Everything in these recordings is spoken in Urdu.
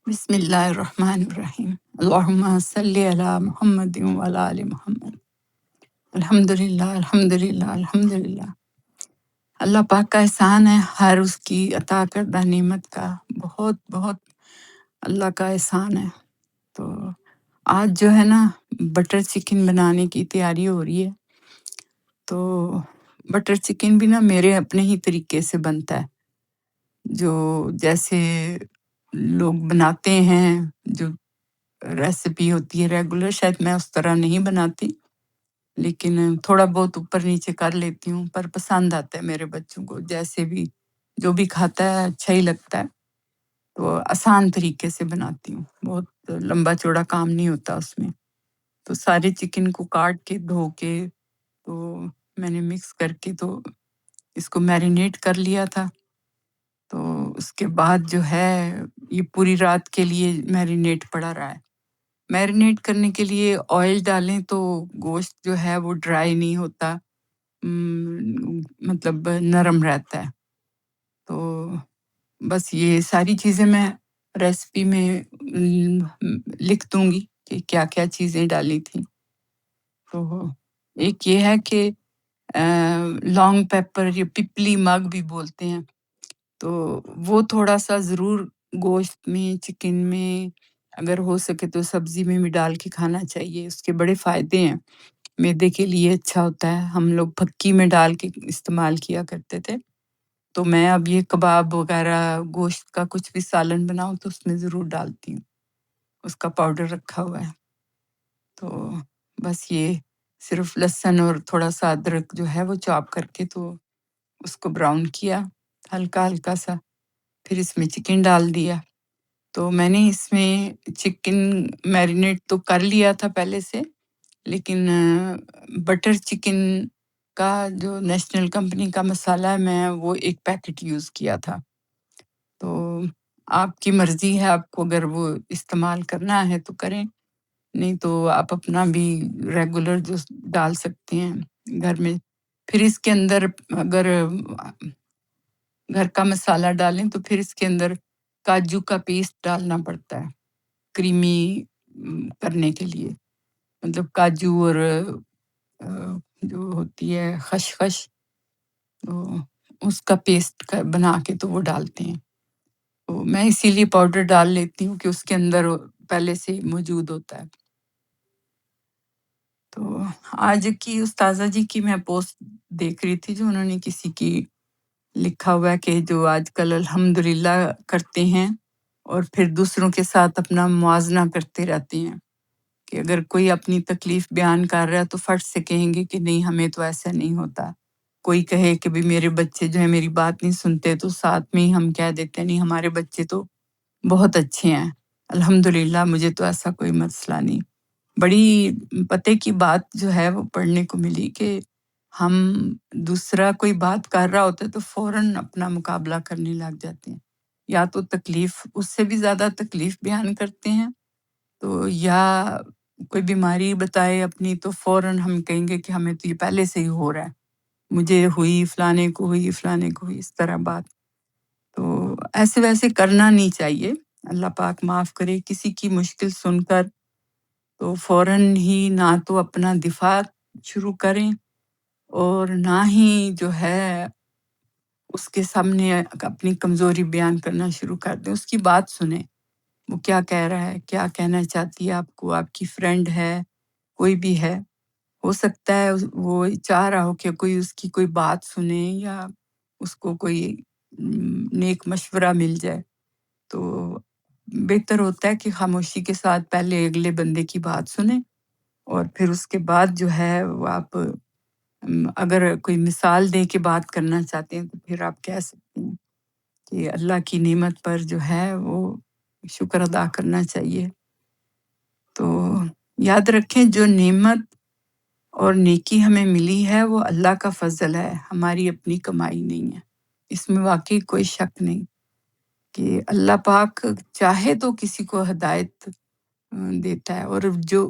بسم اللہ الرحمن الرحیم۔ اللہم صلی علی محمد وعلی آل محمد۔ الحمدللہ الحمدللہ الحمدللہ۔ اللہ پاک کا احسان ہے، ہر اس کی عطا کردہ نعمت کا بہت بہت اللہ کا احسان ہے۔ تو آج جو ہے نا، بٹر چکن بنانے کی تیاری ہو رہی ہے۔ تو بٹر چکن بھی نا میرے اپنے ہی طریقے سے بنتا ہے، جو جیسے لوگ بناتے ہیں، جو ریسیپی ہوتی ہے ریگولر، شاید میں اس طرح نہیں بناتی، لیکن تھوڑا بہت اوپر نیچے کر لیتی ہوں، پر پسند آتا ہے میرے بچوں کو، جیسے بھی جو بھی کھاتا ہے اچھا ہی لگتا ہے۔ تو آسان طریقے سے بناتی ہوں، بہت لمبا چوڑا کام نہیں ہوتا اس میں۔ تو سارے چکن کو کاٹ کے دھو کے تو میں نے مکس کر کے تو اس کو میرینیٹ کر لیا تھا۔ تو اس کے بعد جو ہے یہ پوری رات کے لیے میرینیٹ پڑا رہا ہے۔ میرینیٹ کرنے کے لیے آئل ڈالیں تو گوشت جو ہے وہ ڈرائی نہیں ہوتا، مطلب نرم رہتا ہے۔ تو بس یہ ساری چیزیں میں ریسیپی میں لکھ دوں گی کہ کیا کیا چیزیں ڈالی تھیں۔ تو ایک یہ ہے کہ لانگ پیپر یا پپلی مگ بھی بولتے ہیں، تو وہ تھوڑا سا ضرور گوشت میں، چکن میں، اگر ہو سکے تو سبزی میں بھی ڈال کے کھانا چاہیے، اس کے بڑے فائدے ہیں، معدے کے لیے اچھا ہوتا ہے۔ ہم لوگ پھکی میں ڈال کے استعمال کیا کرتے تھے، تو میں اب یہ کباب وغیرہ گوشت کا کچھ بھی سالن بناؤں تو اس میں ضرور ڈالتی ہوں، اس کا پاؤڈر رکھا ہوا ہے۔ تو بس یہ صرف لہسن اور تھوڑا سا ادرک جو ہے وہ چاپ کر کے تو اس کو براؤن کیا ہلکا ہلکا سا، پھر اس میں چکن ڈال دیا۔ تو میں نے اس میں چکن میرینیٹ تو کر لیا تھا پہلے سے، لیکن بٹر چکن کا جو نیشنل کمپنی کا مسالہ ہے، میں وہ ایک پیکٹ یوز کیا تھا۔ تو آپ کی مرضی ہے، آپ کو اگر وہ استعمال کرنا ہے تو کریں، نہیں تو آپ اپنا بھی ریگولر جو ڈال سکتے ہیں گھر میں۔ پھر اس کے اندر اگر گھر کا مسالہ ڈالیں تو پھر اس کے اندر کاجو کا پیسٹ ڈالنا پڑتا ہے کریمی کرنے کے لیے، مطلب کاجو اور جو ہوتی ہے خشخش، تو اس کا پیسٹ بنا کے تو وہ ڈالتے ہیں۔ تو میں اسی لیے پاؤڈر ڈال لیتی ہوں کہ اس کے اندر پہلے سے موجود ہوتا ہے۔ تو آج کی استاذہ جی کی میں پوسٹ دیکھ رہی تھی، جو انہوں نے کسی کی لکھا ہوا ہے کہ جو آج کل الحمدللہ کرتے ہیں اور پھر دوسروں کے ساتھ اپنا موازنہ کرتے رہتے ہیں، کہ اگر کوئی اپنی تکلیف بیان کر رہا ہے تو فٹ سے کہیں گے کہ نہیں، ہمیں تو ایسا نہیں ہوتا۔ کوئی کہے کہ بھی میرے بچے جو ہے میری بات نہیں سنتے، تو ساتھ میں ہی ہم کہہ دیتے ہیں نہیں، ہمارے بچے تو بہت اچھے ہیں، الحمدللہ مجھے تو ایسا کوئی مسئلہ نہیں۔ بڑی پتے کی بات جو ہے وہ پڑھنے کو ملی کہ ہم دوسرا کوئی بات کر رہا ہوتا ہے تو فوراً اپنا مقابلہ کرنے لگ جاتے ہیں، یا تو تکلیف اس سے بھی زیادہ تکلیف بیان کرتے ہیں، تو یا کوئی بیماری بتائے اپنی تو فوراً ہم کہیں گے کہ ہمیں تو یہ پہلے سے ہی ہو رہا ہے، مجھے ہوئی، فلانے کو ہوئی، فلانے کو ہوئی، اس طرح بات۔ تو ایسے ویسے کرنا نہیں چاہیے، اللہ پاک معاف کرے۔ کسی کی مشکل سن کر تو فوراً ہی نہ تو اپنا دفاع شروع کریں، اور نہ ہی جو ہے اس کے سامنے اپنی کمزوری بیان کرنا شروع کر دیں۔ اس کی بات سنیں، وہ کیا کہہ رہا ہے، کیا کہنا چاہتی ہے آپ کو، آپ کی فرینڈ ہے، کوئی بھی ہے، ہو سکتا ہے وہ چاہ رہا ہو کہ کوئی اس کی کوئی بات سنے، یا اس کو کوئی نیک مشورہ مل جائے۔ تو بہتر ہوتا ہے کہ خاموشی کے ساتھ پہلے اگلے بندے کی بات سنیں، اور پھر اس کے بعد جو ہے وہ آپ اگر کوئی مثال دے کے بات کرنا چاہتے ہیں تو پھر آپ کہہ سکتے ہیں کہ اللہ کی نعمت پر جو ہے وہ شکر ادا کرنا چاہیے۔ تو یاد رکھیں، جو نعمت اور نیکی ہمیں ملی ہے وہ اللہ کا فضل ہے، ہماری اپنی کمائی نہیں ہے۔ اس میں واقعی کوئی شک نہیں کہ اللہ پاک چاہے تو کسی کو ہدایت دیتا ہے، اور جو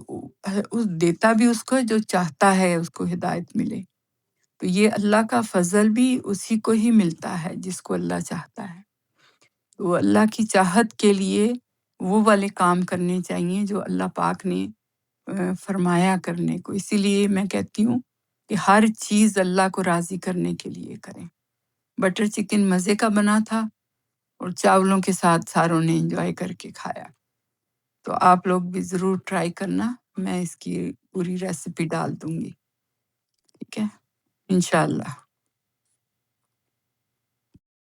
دیتا بھی اس کو جو چاہتا ہے اس کو ہدایت ملے۔ تو یہ اللہ کا فضل بھی اسی کو ہی ملتا ہے جس کو اللہ چاہتا ہے۔ تو اللہ کی چاہت کے لیے وہ والے کام کرنے چاہیے جو اللہ پاک نے فرمایا کرنے کو۔ اسی لیے میں کہتی ہوں کہ ہر چیز اللہ کو راضی کرنے کے لیے کریں۔ بٹر چکن مزے کا بنا تھا اور چاولوں کے ساتھ ساروں نے انجوائے کر کے کھایا۔ تو آپ لوگ بھی ضرور ٹرائی کرنا، میں اس کی پوری ریسیپی ڈال دوں گی، ٹھیک ہے؟ انشاءاللہ۔